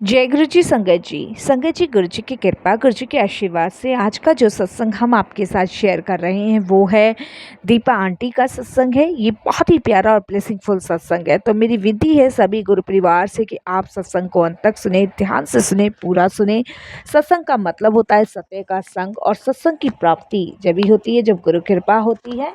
जय गुरु जी संगत जी गुरु जी की कृपा गुरु जी के आशीर्वाद से आज का जो सत्संग हम आपके साथ शेयर कर रहे हैं वो है दीपा आंटी का सत्संग है। ये बहुत ही प्यारा और ब्लेसिंगफुल सत्संग है। तो मेरी विधि है सभी गुरु परिवार से कि आप सत्संग को अंत तक सुने, ध्यान से सुने, पूरा सुने। सत्संग का मतलब होता है सत्य का संग, और सत्संग की प्राप्ति जब ही होती है जब गुरु कृपा होती है।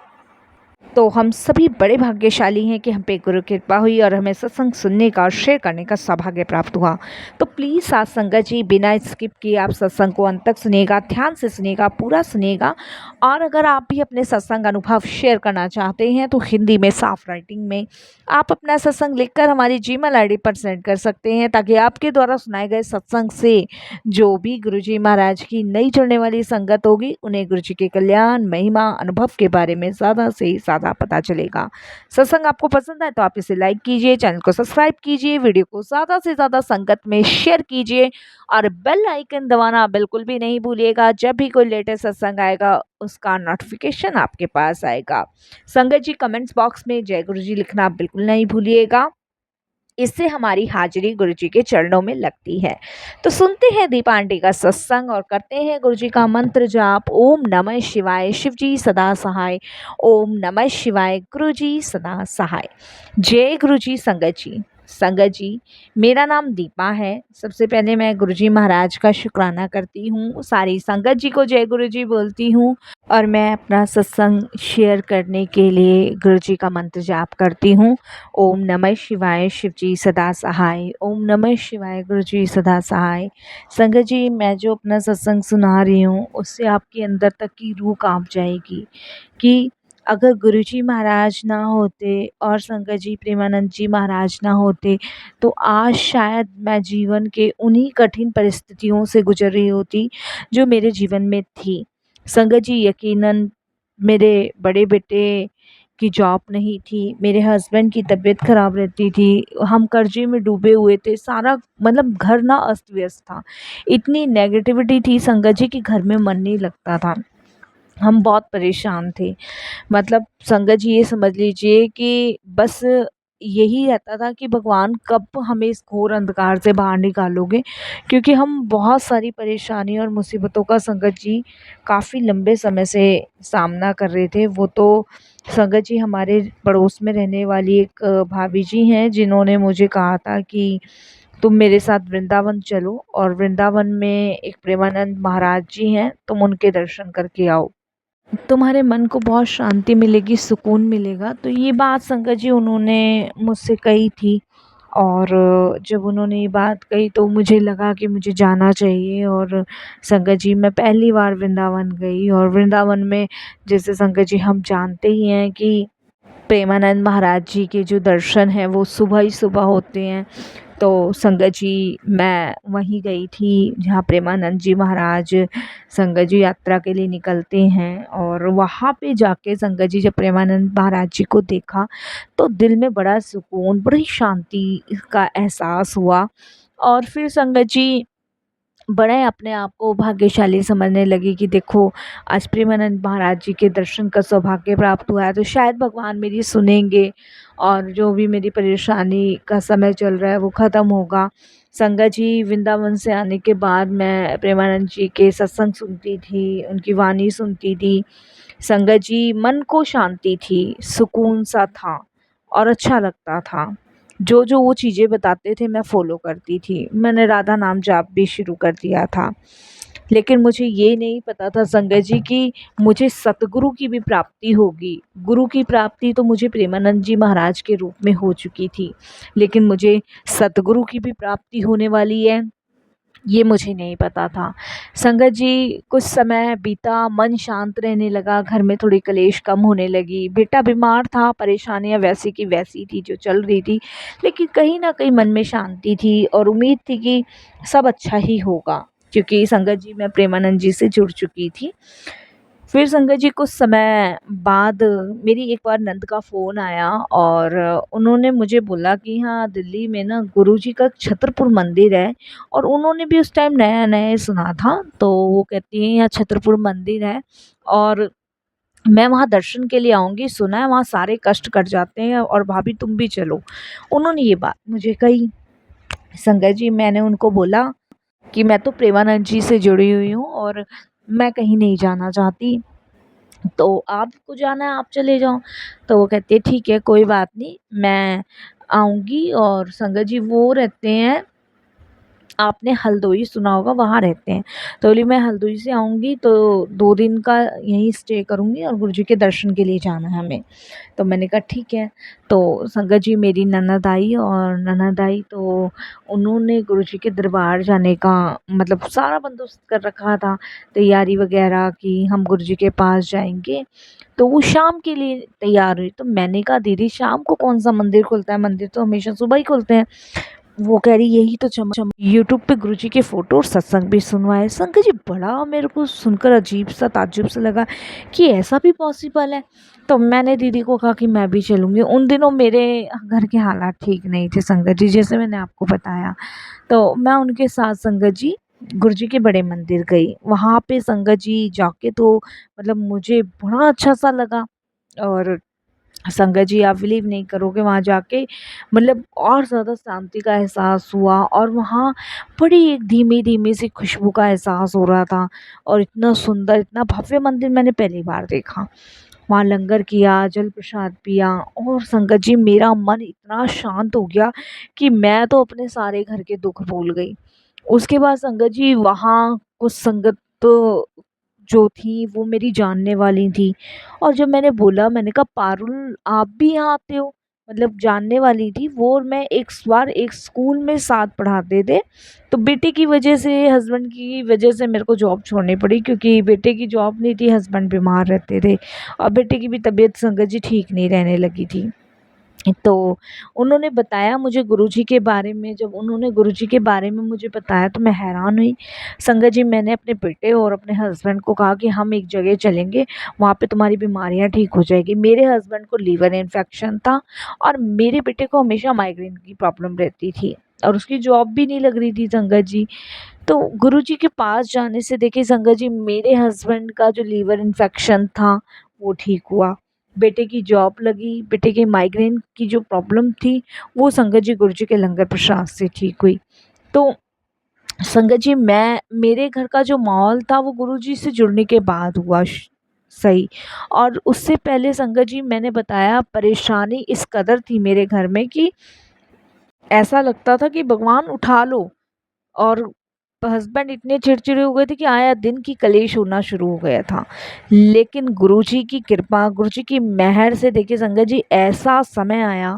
तो हम सभी बड़े भाग्यशाली हैं कि हम पे गुरु कृपा हुई और हमें सत्संग सुनने का और शेयर करने का सौभाग्य प्राप्त हुआ। तो प्लीज़ साथ संगत जी बिना स्किप किए आप सत्संग को अंत तक सुनिएगा, ध्यान से सुनिएगा, पूरा सुनिएगा। और अगर आप भी अपने सत्संग अनुभव शेयर करना चाहते हैं तो हिंदी में साफ राइटिंग में आप अपना सत्संग लिखकर हमारी जीमेल आईडी पर सेंड कर सकते हैं, ताकि आपके द्वारा सुनाए गए सत्संग से जो भी गुरुजी महाराज की नई जुड़ने वाली संगत होगी उन्हें गुरुजी के कल्याण, महिमा, अनुभव के बारे में ज़्यादा से ज़्यादा पता चलेगा। सत्संग आपको पसंद है तो आप इसे लाइक कीजिए, चैनल को सब्सक्राइब कीजिए, वीडियो को ज़्यादा से ज़्यादा संगत में शेयर कीजिए और बेल आइकन दबाना बिल्कुल भी नहीं भूलिएगा। जब भी कोई लेटेस्ट सत्संग आएगा उसका नोटिफिकेशन आपके पास आएगा। संगत जी कमेंट्स बॉक्स में जय गुरु जी लिखना बिल्कुल नहीं भूलिएगा, इससे हमारी हाजिरी गुरुजी के चरणों में लगती है। तो सुनते हैं दीपा आंटी का सत्संग और करते हैं गुरुजी का मंत्र जाप। ओम नमः शिवाय, शिवजी सदा सहाय। ओम नमः शिवाय, गुरुजी सदा सहाय। जय गुरुजी संगत जी। संगत जी, मेरा नाम दीपा है। सबसे पहले मैं गुरुजी महाराज का शुक्राना करती हूँ, सारी संगत जी को जय गुरुजी बोलती हूँ और मैं अपना सत्संग शेयर करने के लिए गुरुजी का मंत्र जाप करती हूँ। ओम नमः शिवाय, शिवजी सदा सहाय। ओम नमः शिवाय, गुरुजी सदा सहाय। संगत जी, मैं जो अपना सत्संग सुना रही हूँ उससे आपके अंदर तक की रूह कांप जाएगी कि अगर गुरुजी महाराज ना होते और संगत जी प्रेमानंद जी महाराज ना होते तो आज शायद मैं जीवन के उन्हीं कठिन परिस्थितियों से गुजर रही होती जो मेरे जीवन में थी। संगत जी, यकीनन मेरे बड़े बेटे की जॉब नहीं थी, मेरे हस्बैंड की तबीयत ख़राब रहती थी, हम कर्जे में डूबे हुए थे, सारा मतलब घर ना अस्त व्यस्त था। इतनी नेगेटिविटी थी संगत जी कि घर में मन नहीं लगता था। हम बहुत परेशान थे। मतलब संगत जी ये समझ लीजिए कि बस यही रहता था कि भगवान कब हमें इस घोर अंधकार से बाहर निकालोगे, क्योंकि हम बहुत सारी परेशानी और मुसीबतों का संगत जी काफ़ी लंबे समय से सामना कर रहे थे। वो तो संगत जी हमारे पड़ोस में रहने वाली एक भाभी जी हैं जिन्होंने मुझे कहा था कि तुम मेरे साथ वृंदावन चलो, और वृंदावन में एक प्रेमानंद महाराज जी हैं, तुम उनके दर्शन करके आओ, तुम्हारे मन को बहुत शांति मिलेगी, सुकून मिलेगा। तो ये बात संगत जी उन्होंने मुझसे कही थी, और जब उन्होंने ये बात कही तो मुझे लगा कि मुझे जाना चाहिए। और संगत जी मैं पहली बार वृंदावन गई, और वृंदावन में जैसे संगत जी हम जानते ही हैं कि प्रेमानंद महाराज जी के जो दर्शन हैं वो सुबह ही सुबह होते हैं। तो संगत जी मैं वहीं गई थी जहाँ प्रेमानंद जी महाराज संगत जी यात्रा के लिए निकलते हैं, और वहाँ पे जाके संगत जी जब प्रेमानंद महाराज जी को देखा तो दिल में बड़ा सुकून, बड़ी शांति का एहसास हुआ। और फिर संगत जी बड़े अपने आप को भाग्यशाली समझने लगी कि देखो आज प्रेमानंद महाराज जी के दर्शन का सौभाग्य प्राप्त हुआ है, तो शायद भगवान मेरी सुनेंगे और जो भी मेरी परेशानी का समय चल रहा है वो ख़त्म होगा। संगत जी वृंदावन से आने के बाद मैं प्रेमानंद जी के सत्संग सुनती थी, उनकी वाणी सुनती थी। संगत जी मन को शांति थी, सुकून सा था और अच्छा लगता था। जो वो चीज़ें बताते थे मैं फ़ॉलो करती थी। मैंने राधा नाम जाप भी शुरू कर दिया था। लेकिन मुझे ये नहीं पता था संगत जी कि मुझे सतगुरु की भी प्राप्ति होगी। गुरु की प्राप्ति तो मुझे प्रेमानंद जी महाराज के रूप में हो चुकी थी, लेकिन मुझे सतगुरु की भी प्राप्ति होने वाली है, ये मुझे नहीं पता था। संगत जी कुछ समय बीता, मन शांत रहने लगा, घर में थोड़ी कलेश कम होने लगी। बेटा बीमार था, परेशानियां वैसी की वैसी थी जो चल रही थी, लेकिन कहीं ना कहीं मन में शांति थी और उम्मीद थी कि सब अच्छा ही होगा, क्योंकि संगत जी मैं प्रेमानंद जी से जुड़ चुकी थी। फिर संगत जी कुछ समय बाद मेरी एक बार नंद का फ़ोन आया, और उन्होंने मुझे बोला कि हाँ दिल्ली में ना गुरुजी का छतरपुर मंदिर है, और उन्होंने भी उस टाइम नया-नया ही सुना था। तो वो कहती हैं यहाँ छतरपुर मंदिर है और मैं वहाँ दर्शन के लिए आऊँगी, सुना है वहाँ सारे कष्ट कट जाते हैं, और भाभी तुम भी चलो। उन्होंने ये बात मुझे कही। संगत जी, मैंने उनको बोला कि मैं तो प्रेमानंद जी से जुड़ी हुई हूँ और मैं कहीं नहीं जाना चाहती, तो आपको जाना है आप चले जाओ। तो वो कहती है ठीक है, कोई बात नहीं, मैं आऊँगी। और संगत जी वो रहते हैं, आपने हल्द्वानी सुना होगा, वहाँ रहते हैं। तो बोली मैं हल्द्वानी से आऊँगी तो 2 दिन का यहीं स्टे करूँगी और गुरुजी के दर्शन के लिए जाना है हमें। तो मैंने कहा ठीक है। तो संगत जी मेरी ननद आई, और ननद आई तो उन्होंने गुरुजी के दरबार जाने का मतलब सारा बंदोबस्त कर रखा था, तैयारी वगैरह कि हम गुरुजी के पास जाएँगे। तो वो शाम के लिए तैयार हुई। तो मैंने कहा दीदी शाम को कौन-सा मंदिर खुलता है? मंदिर तो हमेशा सुबह ही खुलते हैं। वो कह रही यही तो चमक यूट्यूब पे गुरुजी के फोटो और सत्संग भी सुनवाए। संगत जी बड़ा मेरे को सुनकर अजीब सा ताज्जुब सा लगा कि ऐसा भी पॉसिबल है। तो मैंने दीदी को कहा कि मैं भी चलूँगी। उन दिनों मेरे घर के हालात ठीक नहीं थे संगत जी, जैसे मैंने आपको बताया। तो मैं उनके साथ संगत जी गुरुजी के बड़े मंदिर गई। वहाँ पे संगत जी जाके तो मतलब मुझे बड़ा अच्छा सा लगा। और संगत जी आप बिलीव नहीं करोगे, वहाँ जाके मतलब और ज़्यादा शांति का एहसास हुआ, और वहाँ बड़ी एक धीमी-धीमी सी खुशबू का एहसास हो रहा था। और इतना सुंदर, इतना भव्य मंदिर मैंने पहली बार देखा। वहाँ लंगर किया, जल प्रसाद पिया, और संगत जी मेरा मन इतना शांत हो गया कि मैं तो अपने सारे घर के दुःख भूल गई। उसके बाद संगत जी वहाँ कुछ संगत तो जो थी वो मेरी जानने वाली थी। और जब मैंने बोला, मैंने कहा पारुल आप भी यहाँ आते हो? मतलब जानने वाली थी वो, और मैं एक बार एक स्कूल में साथ पढ़ाते थे। तो बेटे की वजह से, हस्बैंड की वजह से मेरे को जॉब छोड़नी पड़ी, क्योंकि बेटे की जॉब नहीं थी, हस्बैंड बीमार रहते थे और बेटे की भी तबीयत संगत जी ठीक नहीं रहने लगी थी। तो उन्होंने बताया मुझे गुरुजी के बारे में। जब उन्होंने गुरुजी के बारे में मुझे बताया तो मैं हैरान हुई। संगत जी मैंने अपने बेटे और अपने हस्बैंड को कहा कि हम एक जगह चलेंगे, वहाँ पे तुम्हारी बीमारियाँ ठीक हो जाएगी। मेरे हस्बैंड को लीवर इन्फेक्शन था, और मेरे बेटे को हमेशा माइग्रेन की प्रॉब्लम रहती थी, और उसकी जॉब भी नहीं लग रही थी संगत जी। तो गुरुजी के पास जाने से देखिए संगत जी मेरे हस्बैंड का जो लीवर इन्फेक्शन था वो ठीक हुआ, बेटे की जॉब लगी, बेटे के माइग्रेन की जो प्रॉब्लम थी वो संगत जी गुरुजी के लंगर प्रसाद से ठीक हुई। तो संगत जी मैं मेरे घर का जो माहौल था वो गुरुजी से जुड़ने के बाद हुआ सही। और उससे पहले संगत जी मैंने बताया परेशानी इस कदर थी मेरे घर में कि ऐसा लगता था कि भगवान उठा लो। और हस्बैंड इतने चिड़चिड़े हो गए थे कि आया दिन की कलेश होना शुरू हो गया था। लेकिन गुरुजी की कृपा, गुरुजी की मेहर से देखिए संगत जी ऐसा समय आया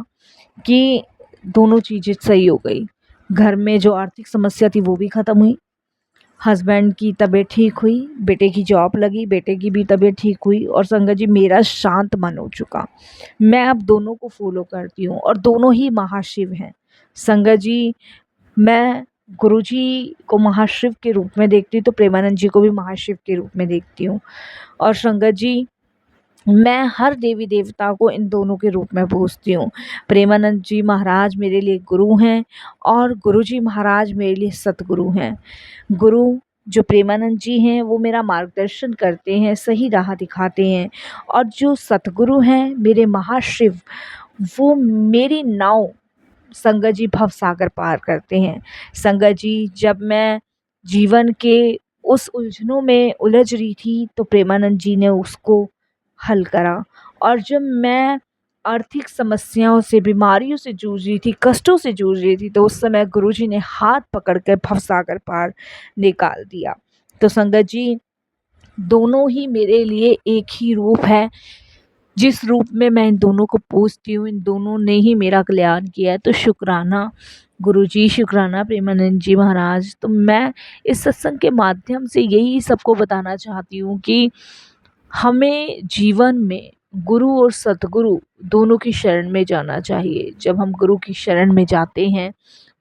कि दोनों चीज़ें सही हो गई। घर में जो आर्थिक समस्या थी वो भी ख़त्म हुई, हस्बैंड की तबीयत ठीक हुई, बेटे की जॉब लगी, बेटे की भी तबीयत ठीक हुई, और संगत जी मेरा शांत मन हो चुका। मैं अब दोनों को फ़ॉलो करती हूँ और दोनों ही महाशिव हैं। संगत जी मैं गुरुजी को महाशिव के रूप में देखती हूँ, तो प्रेमानंद जी को भी महाशिव के रूप में देखती हूँ। और संगत जी मैं हर देवी देवता को इन दोनों के रूप में पूजती हूँ। प्रेमानंद जी महाराज मेरे लिए गुरु हैं, और गुरुजी महाराज मेरे लिए सतगुरु हैं। गुरु जो प्रेमानंद जी हैं वो मेरा मार्गदर्शन करते हैं, सही राह दिखाते हैं, और जो सतगुरु हैं मेरे महाशिव, वो मेरी नाव संगत जी भवसागर पार करते हैं। संगत जी जब मैं जीवन के उस उलझनों में उलझ रही थी तो प्रेमानंद जी ने उसको हल करा। और जब मैं आर्थिक समस्याओं से, बीमारियों से जूझ रही थी, कष्टों से जूझ रही थी, तो उस समय गुरुजी ने हाथ पकड़ कर भवसागर पार निकाल दिया। तो संगत जी दोनों ही मेरे लिए एक ही रूप है, जिस रूप में मैं इन दोनों को पूजती हूँ, इन दोनों ने ही मेरा कल्याण किया है। तो शुक्राना गुरुजी, शुक्राना प्रेमानंद जी महाराज। तो मैं इस सत्संग के माध्यम से यही सबको बताना चाहती हूँ कि हमें जीवन में गुरु और सतगुरु दोनों की शरण में जाना चाहिए। जब हम गुरु की शरण में जाते हैं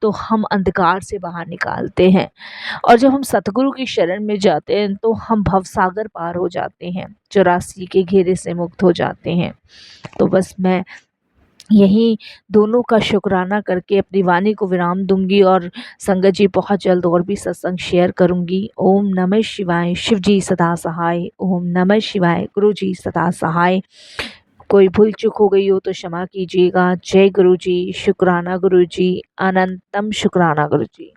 तो हम अंधकार से बाहर निकालते हैं, और जब हम सतगुरु की शरण में जाते हैं तो हम भवसागर पार हो जाते हैं, 84 के घेरे से मुक्त हो जाते हैं। तो बस मैं यही दोनों का शुक्राना करके अपनी वाणी को विराम दूंगी, और संगत जी बहुत जल्द और भी सत्संग शेयर करूंगी। ओम नमः शिवाय। शिव जी सदा सहाय। ओम नमः शिवाय। गुरु जी सदा सहाय। कोई भूल चूक हो गई हो तो क्षमा कीजिएगा। जय गुरु जी, शुक्राना गुरु जी, अनंतम शुक्राना गुरु जी।